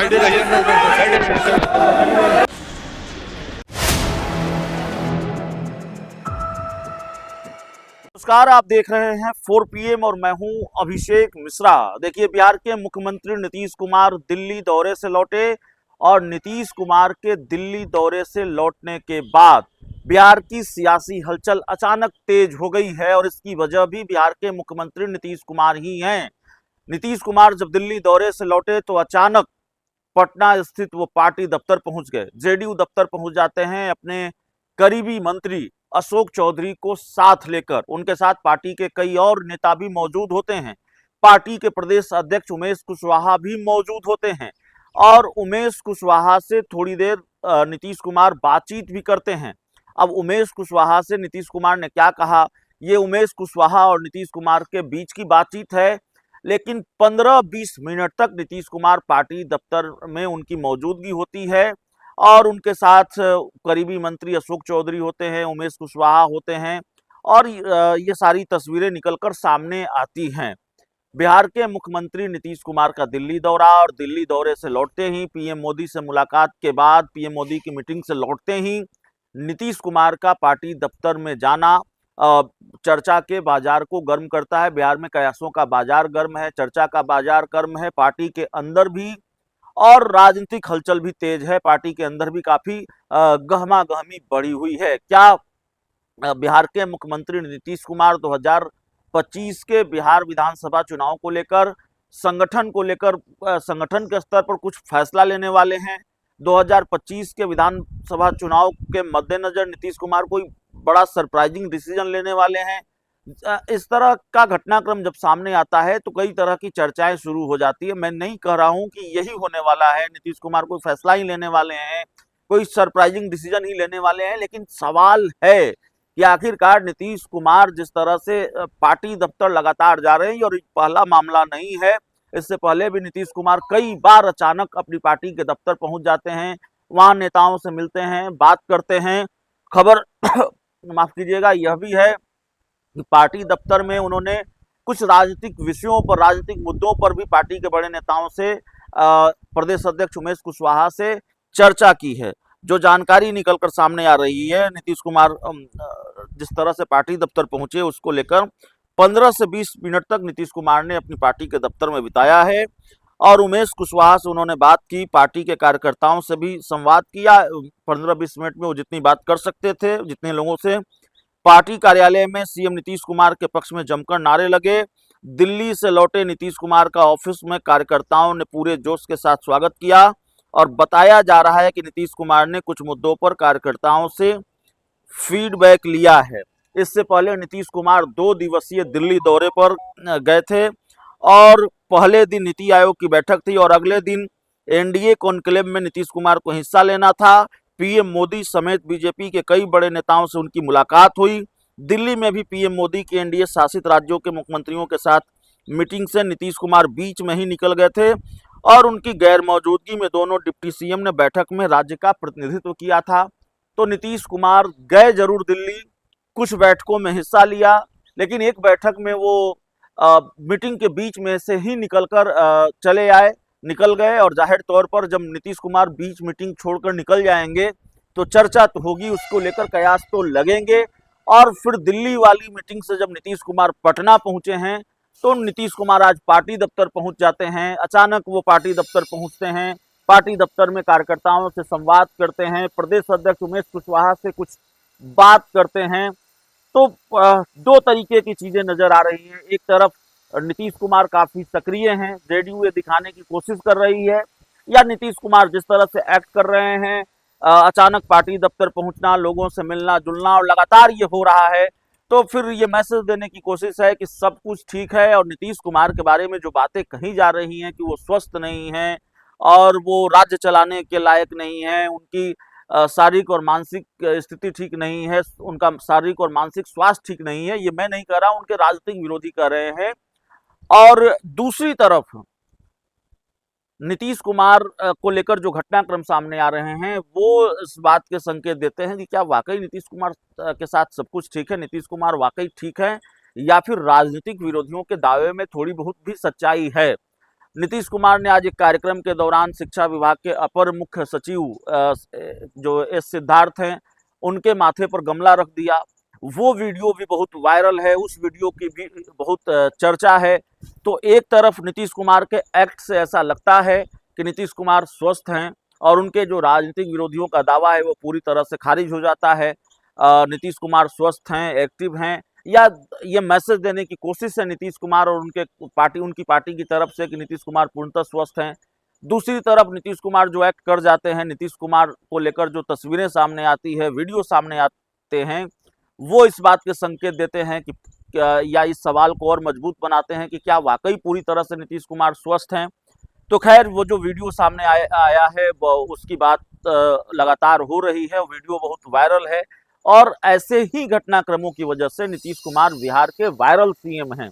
नमस्कार, आप देख रहे हैं 4 PM और मैं हूं अभिषेक मिश्रा। देखिए, बिहार के मुख्यमंत्री नीतीश कुमार दिल्ली दौरे से लौटे और नीतीश कुमार के दिल्ली दौरे से लौटने के बाद बिहार की सियासी हलचल अचानक तेज हो गई है और इसकी वजह भी बिहार के मुख्यमंत्री नीतीश कुमार ही हैं। नीतीश कुमार जब दिल्ली दौरे से लौटे तो अचानक पटना स्थित वो पार्टी दफ्तर पहुंच गए। जेडीयू दफ्तर पहुंच जाते हैं अपने करीबी मंत्री अशोक चौधरी को साथ लेकर। उनके साथ पार्टी के कई और नेता भी मौजूद होते हैं। पार्टी के प्रदेश अध्यक्ष उमेश कुशवाहा भी मौजूद होते हैं और उमेश कुशवाहा से थोड़ी देर नीतीश कुमार बातचीत भी करते हैं। अब उमेश कुशवाहा से नीतीश कुमार ने क्या कहा, ये उमेश कुशवाहा और नीतीश कुमार के बीच की बातचीत है। लेकिन 15-20 मिनट तक नीतीश कुमार पार्टी दफ्तर में उनकी मौजूदगी होती है और उनके साथ करीबी मंत्री अशोक चौधरी होते हैं, उमेश कुशवाहा होते हैं और ये सारी तस्वीरें निकलकर सामने आती हैं। बिहार के मुख्यमंत्री नीतीश कुमार का दिल्ली दौरा और दिल्ली दौरे से लौटते ही पीएम मोदी से मुलाकात के बाद, पीएम मोदी की मीटिंग से लौटते ही नीतीश कुमार का पार्टी दफ्तर में जाना चर्चा के बाजार को गर्म करता है। बिहार में कयासों का बाजार गर्म है, चर्चा का बाजार गर्म है, पार्टी के अंदर भी और राजनीतिक हलचल भी तेज है। पार्टी के अंदर भी काफी गहमा गहमी बढ़ी हुई है। क्या बिहार के मुख्यमंत्री नीतीश कुमार 2025 के बिहार विधानसभा चुनाव को लेकर, संगठन को लेकर, संगठन के स्तर पर कुछ फैसला लेने वाले हैं? 2025 के विधानसभा चुनाव के मद्देनजर नीतीश कुमार कोई बड़ा सरप्राइजिंग डिसीजन लेने वाले हैं? इस तरह का घटनाक्रम जब सामने आता है तो कई तरह की चर्चाएं शुरू हो जाती है। मैं नहीं कह रहा हूं कि यही होने वाला है, नीतीश कुमार कोई फैसला ही लेने वाले हैं, कोई सरप्राइजिंग डिसीजन ही लेने वाले हैं, लेकिन सवाल है कि आखिरकार नीतीश कुमार जिस तरह से पार्टी दफ्तर लगातार जा रहे हैं, और पहला मामला नहीं है, इससे पहले भी नीतीश कुमार कई बार अचानक अपनी पार्टी के दफ्तर पहुंच जाते हैं, वहां नेताओं से मिलते हैं, बात करते हैं। खबर माफ कीजिएगा, यह भी है कि पार्टी दफ्तर में उन्होंने कुछ राजनीतिक विषयों पर, राजनीतिक मुद्दों पर भी पार्टी के बड़े नेताओं से, प्रदेश अध्यक्ष उमेश कुशवाहा से चर्चा की है। जो जानकारी निकलकर सामने आ रही है, नीतीश कुमार जिस तरह से पार्टी दफ्तर पहुंचे उसको लेकर 15 से 20 मिनट तक नीतीश कुमार ने अपनी पार्टी के दफ्तर में बिताया है और उमेश कुशवाहा से उन्होंने बात की, पार्टी के कार्यकर्ताओं से भी संवाद किया। 15-20 मिनट में वो जितनी बात कर सकते थे, जितने लोगों से। पार्टी कार्यालय में सीएम नीतीश कुमार के पक्ष में जमकर नारे लगे। दिल्ली से लौटे नीतीश कुमार का ऑफिस में कार्यकर्ताओं ने पूरे जोश के साथ स्वागत किया और बताया जा रहा है कि नीतीश कुमार ने कुछ मुद्दों पर कार्यकर्ताओं से फीडबैक लिया है। इससे पहले नीतीश कुमार 2 दिवसीय दिल्ली दौरे पर गए थे और पहले दिन नीति आयोग की बैठक थी और अगले दिन एनडीए कॉन्क्लेव में नीतीश कुमार को हिस्सा लेना था। पीएम मोदी समेत बीजेपी के कई बड़े नेताओं से उनकी मुलाकात हुई। दिल्ली में भी पीएम मोदी की एनडीए शासित राज्यों के मुख्यमंत्रियों के साथ मीटिंग से नीतीश कुमार बीच में ही निकल गए थे और उनकी गैर मौजूदगी में दोनों डिप्टी सीएम ने बैठक में राज्य का प्रतिनिधित्व किया था। तो नीतीश कुमार गए जरूर दिल्ली, कुछ बैठकों में हिस्सा लिया, लेकिन एक बैठक में वो मीटिंग के बीच में से ही निकलकर चले आए, निकल गए। और जाहिर तौर पर जब नीतीश कुमार बीच मीटिंग छोड़कर निकल जाएंगे तो चर्चा तो होगी, उसको लेकर कयास तो लगेंगे। और फिर दिल्ली वाली मीटिंग से जब नीतीश कुमार पटना पहुंचे हैं तो नीतीश कुमार आज पार्टी दफ्तर पहुंच जाते हैं। अचानक वो पार्टी दफ्तर पहुंचते हैं, पार्टी दफ्तर में कार्यकर्ताओं से संवाद करते हैं, प्रदेश अध्यक्ष उमेश कुशवाहा से कुछ बात करते हैं। तो 2 तरीके की चीजें नजर आ रही हैं। एक तरफ नीतीश कुमार काफी सक्रिय हैं, जेडीयू ये दिखाने की कोशिश कर रही है, या नीतीश कुमार जिस तरह से एक्ट कर रहे हैं, अचानक पार्टी दफ्तर पहुंचना, लोगों से मिलना जुलना और लगातार ये हो रहा है, तो फिर ये मैसेज देने की कोशिश है कि सब कुछ ठीक है। और नीतीश कुमार के बारे में जो बातें कही जा रही हैं कि वो स्वस्थ नहीं हैं और वो राज्य चलाने के लायक नहीं है, उनकी शारीरिक और मानसिक स्थिति ठीक नहीं है, उनका शारीरिक और मानसिक स्वास्थ्य ठीक नहीं है, ये मैं नहीं कह रहा, उनके राजनीतिक विरोधी कह रहे हैं। और दूसरी तरफ नीतीश कुमार को लेकर जो घटनाक्रम सामने आ रहे हैं वो इस बात के संकेत देते हैं कि क्या वाकई नीतीश कुमार के साथ सब कुछ ठीक है, नीतीश कुमार वाकई ठीक है, या फिर राजनीतिक विरोधियों के दावे में थोड़ी बहुत भी सच्चाई है। नीतीश कुमार ने आज एक कार्यक्रम के दौरान शिक्षा विभाग के अपर मुख्य सचिव जो एस सिद्धार्थ हैं, उनके माथे पर गमला रख दिया। वो वीडियो भी बहुत वायरल है, उस वीडियो की भी बहुत चर्चा है। तो एक तरफ नीतीश कुमार के एक्ट से ऐसा लगता है कि नीतीश कुमार स्वस्थ हैं और उनके जो राजनीतिक विरोधियों का दावा है वो पूरी तरह से खारिज हो जाता है। नीतीश कुमार स्वस्थ हैं, एक्टिव हैं, या ये मैसेज देने की कोशिश है नीतीश कुमार और उनकी पार्टी की तरफ से कि नीतीश कुमार पूर्णतः स्वस्थ हैं। दूसरी तरफ नीतीश कुमार जो एक्ट कर जाते हैं, नीतीश कुमार को लेकर जो तस्वीरें सामने आती है, वीडियो सामने आते हैं, वो इस बात के संकेत देते हैं कि या इस सवाल को और मजबूत बनाते हैं कि क्या वाकई पूरी तरह से नीतीश कुमार स्वस्थ हैं। तो खैर, वो जो वीडियो सामने आया है उसकी बात लगातार हो रही है, वीडियो बहुत वायरल है और ऐसे ही घटनाक्रमों की वजह से नीतीश कुमार बिहार के वायरल सीएम हैं।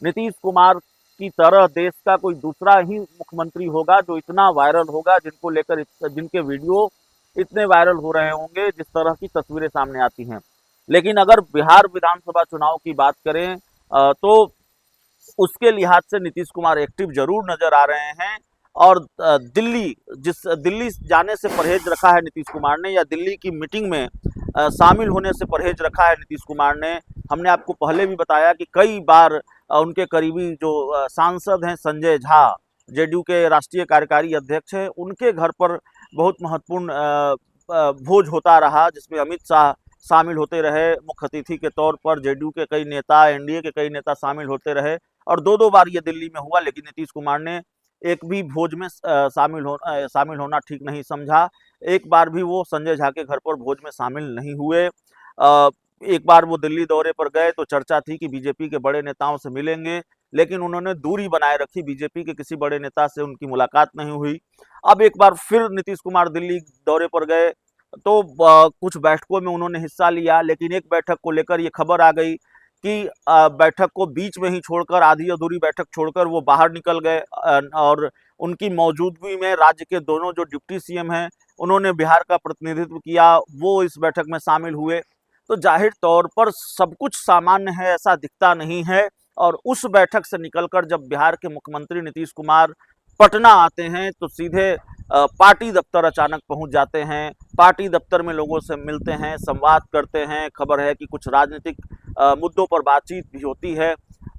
नीतीश कुमार की तरह देश का कोई दूसरा ही मुख्यमंत्री होगा जो इतना वायरल होगा, जिनको लेकर जिनके वीडियो इतने वायरल हो रहे होंगे, जिस तरह की तस्वीरें सामने आती हैं। लेकिन अगर बिहार विधानसभा चुनाव की बात करें तो उसके लिहाज से नीतीश कुमार एक्टिव जरूर नजर आ रहे हैं। और दिल्ली जाने से परहेज रखा है नीतीश कुमार ने, या दिल्ली की मीटिंग में शामिल होने से परहेज रखा है नीतीश कुमार ने। हमने आपको पहले भी बताया कि कई बार उनके करीबी जो सांसद हैं संजय झा, जेडीयू के राष्ट्रीय कार्यकारी अध्यक्ष हैं, उनके घर पर बहुत महत्वपूर्ण भोज होता रहा, जिसमें अमित शाह शामिल होते रहे मुख्य अतिथि के तौर पर। जेडीयू के कई नेता, एनडीए के कई नेता शामिल होते रहे और दो बार ये दिल्ली में हुआ, लेकिन नीतीश कुमार ने एक भी भोज में शामिल होना ठीक नहीं समझा। एक बार भी वो संजय झा के घर पर भोज में शामिल नहीं हुए। एक बार वो दिल्ली दौरे पर गए तो चर्चा थी कि बीजेपी के बड़े नेताओं से मिलेंगे, लेकिन उन्होंने दूरी बनाए रखी, बीजेपी के किसी बड़े नेता से उनकी मुलाकात नहीं हुई। अब एक बार फिर नीतीश कुमार दिल्ली दौरे पर गए तो कुछ बैठकों में उन्होंने हिस्सा लिया, लेकिन एक बैठक को लेकर ये खबर आ गई कि बैठक को बीच में ही छोड़कर, आधी अधूरी बैठक छोड़कर वो बाहर निकल गए और उनकी मौजूदगी में राज्य के दोनों जो डिप्टी सीएम हैं, उन्होंने बिहार का प्रतिनिधित्व किया, वो इस बैठक में शामिल हुए। तो जाहिर तौर पर सब कुछ सामान्य है ऐसा दिखता नहीं है। और उस बैठक से निकलकर जब बिहार के मुख्यमंत्री नीतीश कुमार पटना आते हैं तो सीधे पार्टी दफ्तर अचानक पहुंच जाते हैं। पार्टी दफ्तर में लोगों से मिलते हैं, संवाद करते हैं। खबर है कि कुछ राजनीतिक मुद्दों पर बातचीत भी होती है।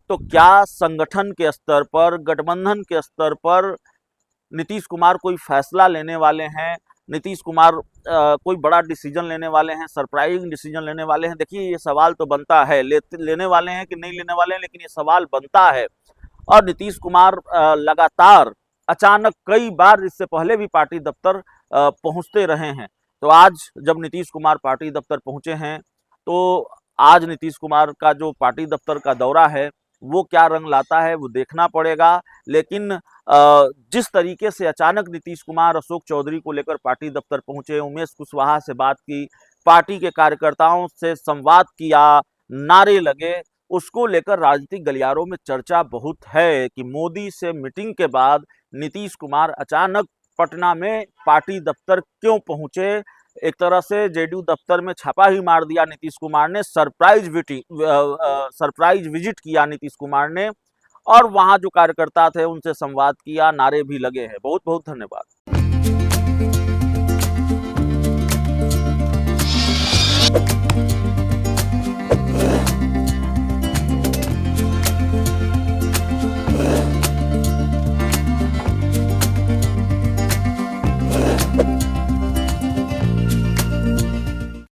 तो क्या संगठन के स्तर पर, गठबंधन के स्तर पर नीतीश कुमार कोई फैसला लेने वाले हैं? नीतीश कुमार कोई बड़ा डिसीजन लेने वाले हैं, सरप्राइजिंग डिसीजन लेने वाले हैं? देखिए, ये सवाल तो बनता है, लेने वाले हैं कि नहीं लेने वाले हैं, लेकिन ये सवाल बनता है। और नीतीश कुमार लगातार अचानक कई बार इससे पहले भी पार्टी दफ्तर पहुंचते रहे हैं। तो आज जब नीतीश कुमार पार्टी दफ्तर पहुंचे हैं, तो आज नीतीश कुमार का जो पार्टी दफ्तर का दौरा है वो क्या रंग लाता है वो देखना पड़ेगा। लेकिन जिस तरीके से अचानक नीतीश कुमार अशोक चौधरी को लेकर पार्टी दफ्तर पहुंचे, उमेश कुशवाहा से बात की, पार्टी के कार्यकर्ताओं से संवाद किया, नारे लगे, उसको लेकर राजनीतिक गलियारों में चर्चा बहुत है कि मोदी से मीटिंग के बाद नीतीश कुमार अचानक पटना में पार्टी दफ्तर क्यों पहुंचे। एक तरह से जेडीयू दफ्तर में छापा ही मार दिया नीतीश कुमार ने, सरप्राइज विजिट किया नीतीश कुमार ने और वहां जो कार्यकर्ता थे उनसे संवाद किया, नारे भी लगे हैं। बहुत बहुत धन्यवाद।